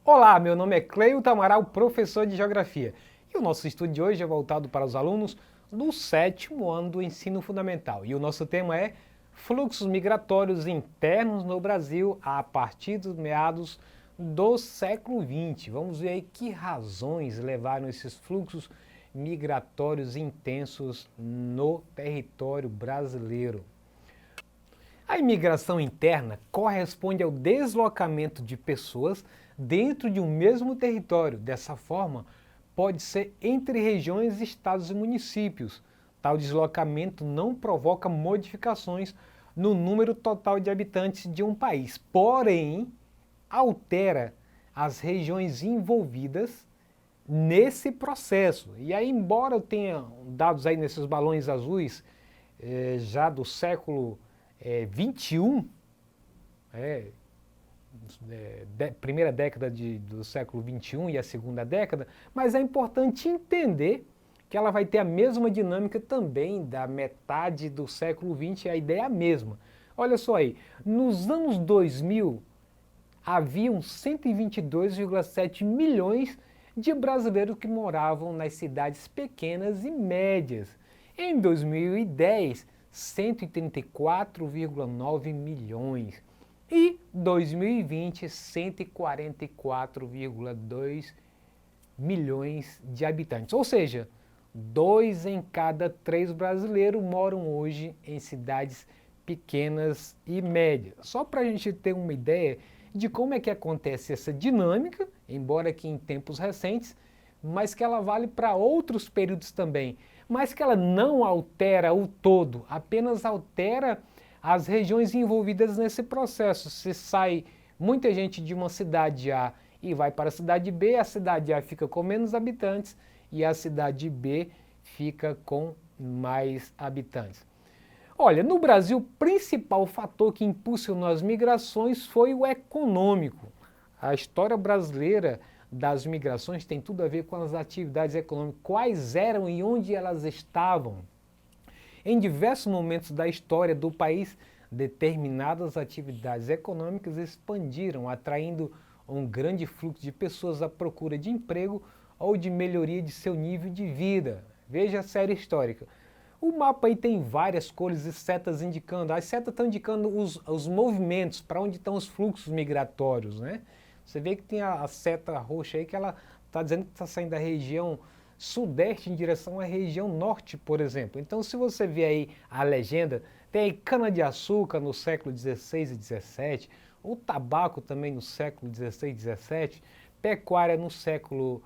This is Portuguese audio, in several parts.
Olá, meu nome é Cleilton Amaral, professor de Geografia. E o nosso estudo de hoje é voltado para os alunos do sétimo ano do ensino fundamental. E o nosso tema é fluxos migratórios internos no Brasil a partir dos meados do século XX. Vamos ver aí que razões levaram esses fluxos migratórios intensos no território brasileiro. A imigração interna corresponde ao deslocamento de pessoas dentro de um mesmo território. Dessa forma, pode ser entre regiões, estados e municípios. Tal deslocamento não provoca modificações no número total de habitantes de um país, porém, altera as regiões envolvidas nesse processo. E aí, embora eu tenha dados aí nesses balões azuis, já do século 21, primeira década do século 21 e a segunda década, mas é importante entender que ela vai ter a mesma dinâmica também da metade do século 20, a ideia é a mesma. Olha só aí, nos anos 2000, haviam 122,7 milhões de brasileiros que moravam nas cidades pequenas e médias. Em 2010, 134,9 milhões. E 2020, 144,2 milhões de habitantes. Ou seja, 2 em cada 3 brasileiros moram hoje em cidades pequenas e médias. Só para a gente ter uma ideia de como é que acontece essa dinâmica, embora que em tempos recentes, mas que ela vale para outros períodos também, mas que ela não altera o todo, apenas altera as regiões envolvidas nesse processo. Se sai muita gente de uma cidade A e vai para a cidade B, a cidade A fica com menos habitantes e a cidade B fica com mais habitantes. Olha, no Brasil, o principal fator que impulsionou as migrações foi o econômico. A história brasileira das migrações tem tudo a ver com as atividades econômicas, quais eram e onde elas estavam. Em diversos momentos da história do país, determinadas atividades econômicas expandiram, atraindo um grande fluxo de pessoas à procura de emprego ou de melhoria de seu nível de vida. Veja a série histórica. O mapa aí tem várias cores e setas indicando. As setas estão indicando os movimentos, para onde estão os fluxos migratórios, né? Você vê que tem a seta roxa aí que ela está dizendo que está saindo da região sudeste em direção à região norte, por exemplo. Então, se você vê aí a legenda, tem aí cana-de-açúcar no século XVI e XVII, o tabaco também no século XVI e XVII, pecuária no século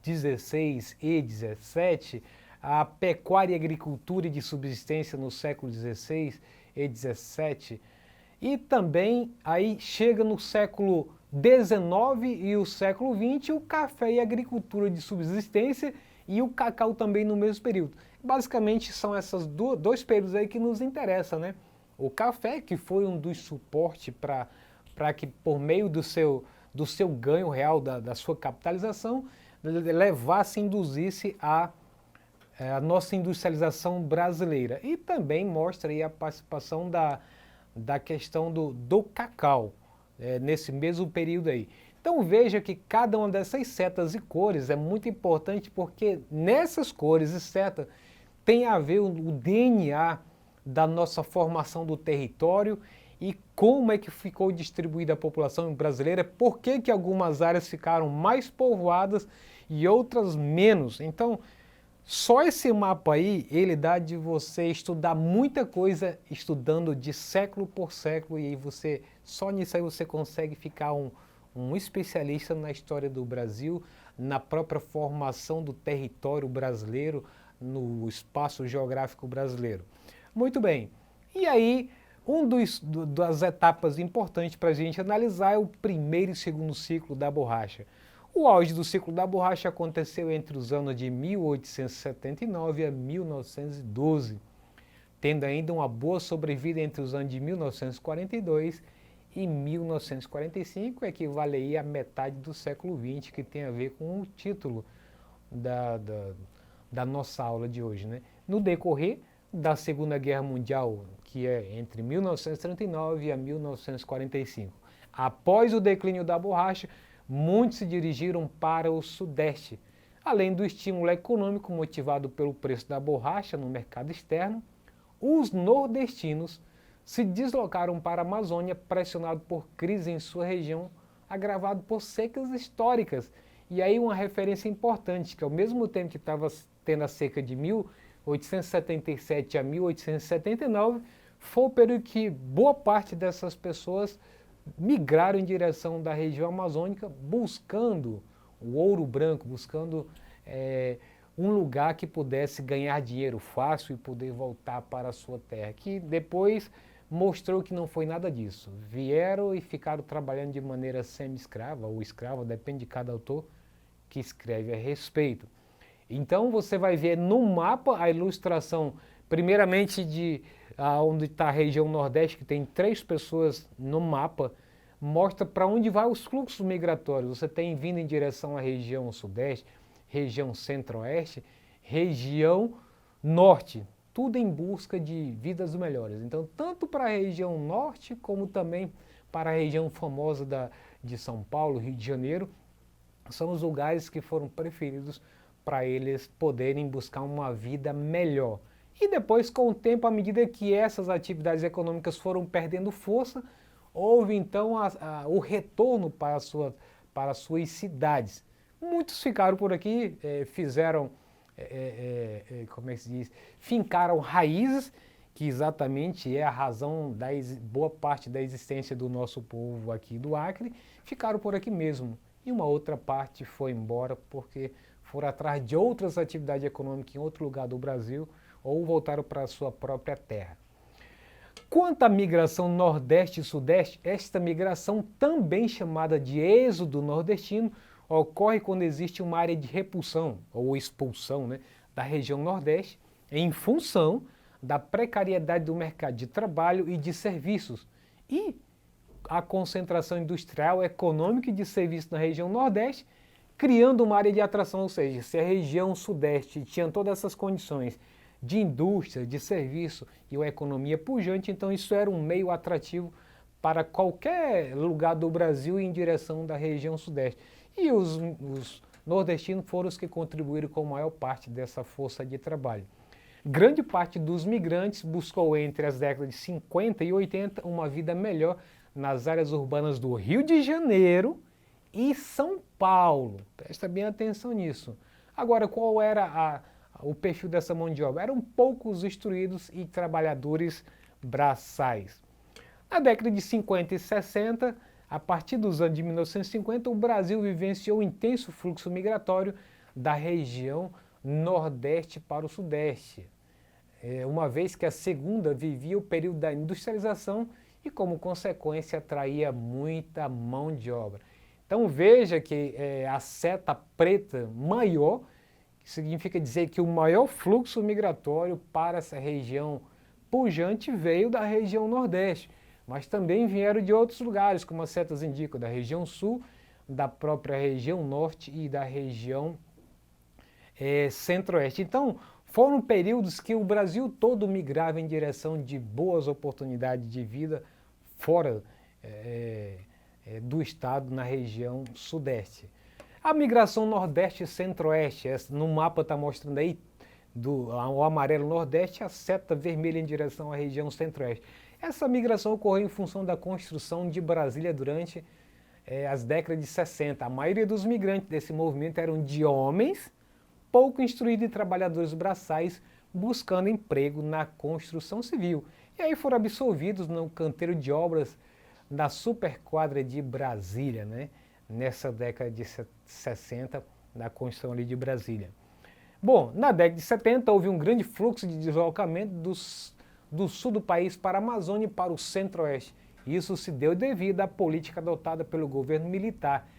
XVI e XVII, a pecuária e agricultura de subsistência no século XVI e XVII, e também aí chega no século XIX e o século XX o café e a agricultura de subsistência e o cacau também no mesmo período. Basicamente são esses dois períodos aí que nos interessam, né? O café, que foi um dos suportes para que por meio do seu ganho real, da sua capitalização, levasse, induzisse a nossa industrialização brasileira. E também mostra aí a participação da questão do cacau, nesse mesmo período aí. Então veja que cada uma dessas setas e cores é muito importante porque nessas cores e setas tem a ver o DNA da nossa formação do território e como é que ficou distribuída a população brasileira, por que que algumas áreas ficaram mais povoadas e outras menos. Então, só esse mapa aí, ele dá de você estudar muita coisa, estudando de século por século, e aí você, só nisso aí você consegue ficar um especialista na história do Brasil, na própria formação do território brasileiro, no espaço geográfico brasileiro. Muito bem, e aí das etapas importantes para a gente analisar é o primeiro e segundo ciclo da borracha. O auge do ciclo da borracha aconteceu entre os anos de 1879 a 1912, tendo ainda uma boa sobrevida entre os anos de 1942 e 1945, equivale aí a metade do século XX, que tem a ver com o título da nossa aula de hoje, né? No decorrer da Segunda Guerra Mundial, que é entre 1939 a 1945, Após o declínio da borracha, muitos se dirigiram para o Sudeste. Além do estímulo econômico motivado pelo preço da borracha no mercado externo, os nordestinos se deslocaram para a Amazônia pressionados por crise em sua região, agravado por secas históricas. E aí uma referência importante, que ao mesmo tempo que estava tendo a seca de 1877 a 1879, foi o período que boa parte dessas pessoas migraram em direção da região amazônica buscando o ouro branco, buscando um lugar que pudesse ganhar dinheiro fácil e poder voltar para a sua terra, que depois mostrou que não foi nada disso. Vieram e ficaram trabalhando de maneira semi-escrava ou escrava, depende de cada autor que escreve a respeito. Então você vai ver no mapa a ilustração, primeiramente de onde está a região Nordeste, que tem 3 pessoas no mapa, mostra para onde vai os fluxos migratórios. Você tem vindo em direção à região Sudeste, região Centro-Oeste, região Norte, tudo em busca de vidas melhores. Então, tanto para a região Norte, como também para a região famosa de São Paulo, Rio de Janeiro, são os lugares que foram preferidos para eles poderem buscar uma vida melhor. E depois, com o tempo, à medida que essas atividades econômicas foram perdendo força, houve então o retorno para as suas cidades. Muitos ficaram por aqui, fizeram, como é que se diz, fincaram raízes, que exatamente é a razão da boa parte da existência do nosso povo aqui do Acre, ficaram por aqui mesmo. E uma outra parte foi embora porque foram atrás de outras atividades econômicas em outro lugar do Brasil ou voltaram para a sua própria terra. Quanto à migração Nordeste e Sudeste, esta migração, também chamada de êxodo nordestino, ocorre quando existe uma área de repulsão ou expulsão, né, da região Nordeste em função da precariedade do mercado de trabalho e de serviços e a concentração industrial, econômica e de serviços na região Nordeste, criando uma área de atração, ou seja, se a região Sudeste tinha todas essas condições de indústria, de serviço e uma economia pujante, então isso era um meio atrativo para qualquer lugar do Brasil em direção da região Sudeste. E os nordestinos foram os que contribuíram com a maior parte dessa força de trabalho. Grande parte dos migrantes buscou entre as décadas de 50 e 80 uma vida melhor nas áreas urbanas do Rio de Janeiro e São Paulo. Presta bem atenção nisso. Agora, qual era o perfil dessa mão de obra? Eram poucos instruídos e trabalhadores braçais. Na década de 50 e 60, a partir dos anos de 1950, o Brasil vivenciou um intenso fluxo migratório da região Nordeste para o Sudeste, uma vez que a segunda vivia o período da industrialização e, como consequência, atraía muita mão de obra. Então veja que a seta preta maior, que significa dizer que o maior fluxo migratório para essa região pujante veio da região Nordeste, mas também vieram de outros lugares, como as setas indicam, da região Sul, da própria região Norte e da região Centro-Oeste. Então, foram períodos que o Brasil todo migrava em direção de boas oportunidades de vida fora do estado, na região Sudeste. A migração Nordeste e Centro-Oeste, no mapa está mostrando aí, o amarelo Nordeste, a seta vermelha em direção à região Centro-Oeste. Essa migração ocorreu em função da construção de Brasília durante as décadas de 60. A maioria dos migrantes desse movimento eram de homens pouco instruídos e trabalhadores braçais buscando emprego na construção civil. E aí foram absorvidos no canteiro de obras da superquadra de Brasília, né? Nessa década de 60, da construção ali de Brasília. Bom, na década de 70 houve um grande fluxo de deslocamento do sul do país para a Amazônia e para o Centro-Oeste. Isso se deu devido à política adotada pelo governo militar,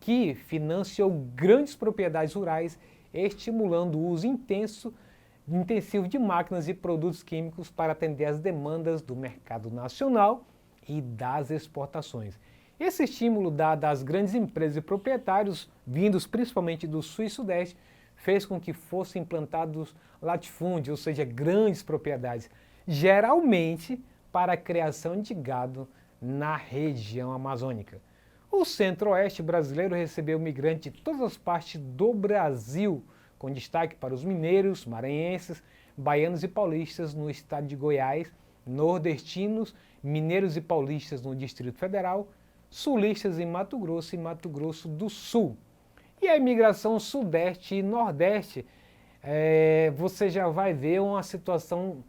que financiou grandes propriedades rurais, estimulando o uso intensivo de máquinas e produtos químicos para atender às demandas do mercado nacional e das exportações. Esse estímulo dado às grandes empresas e proprietários, vindos principalmente do Sul e Sudeste, fez com que fossem implantados latifúndios, ou seja, grandes propriedades, geralmente para a criação de gado na região amazônica. O centro-oeste brasileiro recebeu migrantes de todas as partes do Brasil, com destaque para os mineiros, maranhenses, baianos e paulistas no estado de Goiás, nordestinos, mineiros e paulistas no Distrito Federal, sulistas em Mato Grosso e Mato Grosso do Sul. E a imigração sudeste e nordeste, você já vai ver uma situação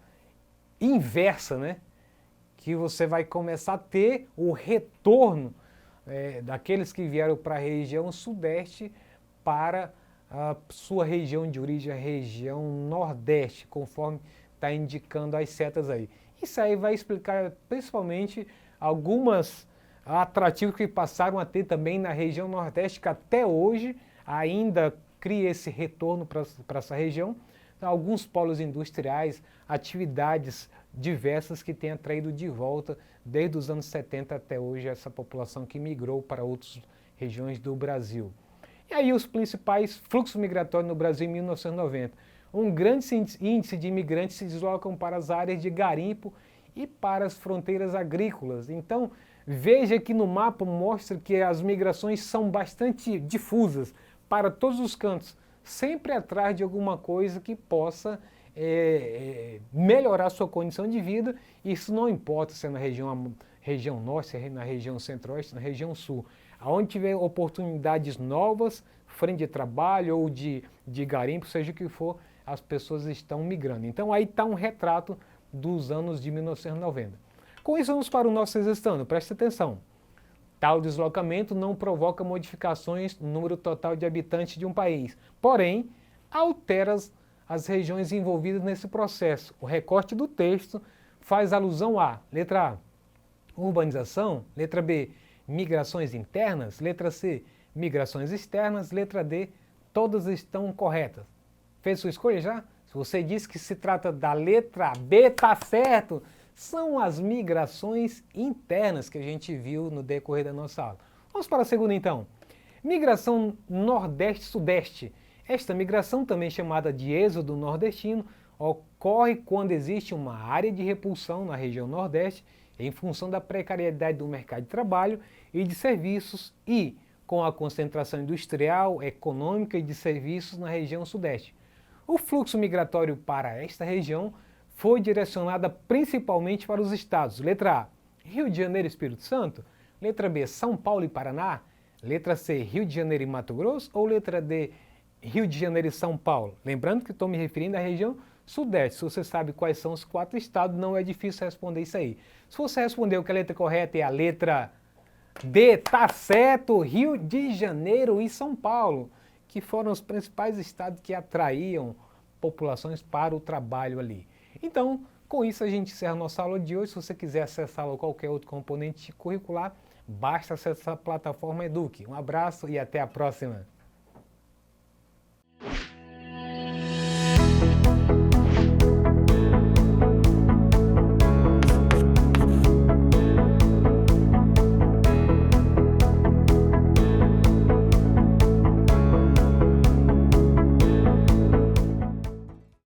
inversa, né? Que você vai começar a ter o retorno daqueles que vieram para a região sudeste para a sua região de origem, a região nordeste, conforme está indicando as setas aí. Isso aí vai explicar principalmente algumas atrativos que passaram a ter também na região nordeste, que até hoje ainda cria esse retorno para essa região. Alguns polos industriais, atividades diversas que têm atraído de volta desde os anos 70 até hoje essa população que migrou para outras regiões do Brasil. E aí os principais fluxos migratórios no Brasil em 1990. Um grande índice de imigrantes se deslocam para as áreas de garimpo e para as fronteiras agrícolas. Então, veja que no mapa mostra que as migrações são bastante difusas para todos os cantos, sempre atrás de alguma coisa que possa melhorar sua condição de vida. Isso não importa se é na região norte, se é na região centro-oeste, na região sul. Aonde tiver oportunidades novas, frente de trabalho ou de garimpo, seja o que for, as pessoas estão migrando. Então aí está um retrato dos anos de 1990. Com isso vamos para o nosso exercitando, preste atenção. Tal deslocamento não provoca modificações no número total de habitantes de um país, porém altera as regiões envolvidas nesse processo. O recorte do texto faz alusão a, letra A, urbanização, letra B, migrações internas, letra C, migrações externas, letra D, todas estão corretas. Fez sua escolha já? Se você disse que se trata da letra B, tá certo! São as migrações internas que a gente viu no decorrer da nossa aula. Vamos para a segunda então. Migração Nordeste-Sudeste. Esta migração, também chamada de êxodo nordestino, ocorre quando existe uma área de repulsão na região Nordeste em função da precariedade do mercado de trabalho e de serviços e com a concentração industrial, econômica e de serviços na região Sudeste. O fluxo migratório para esta região foi direcionado principalmente para os estados, letra A, Rio de Janeiro e Espírito Santo, letra B, São Paulo e Paraná, letra C, Rio de Janeiro e Mato Grosso, ou letra D, Rio de Janeiro e São Paulo. Lembrando que estou me referindo à região Sudeste. Se você sabe quais são os 4 estados, não é difícil responder isso aí. Se você respondeu que a letra correta é a letra D, tá certo, Rio de Janeiro e São Paulo, que foram os principais estados que atraíam populações para o trabalho ali. Então, com isso a gente encerra a nossa aula de hoje. Se você quiser acessá-la ou qualquer outro componente curricular, basta acessar a plataforma Eduque. Um abraço e até a próxima!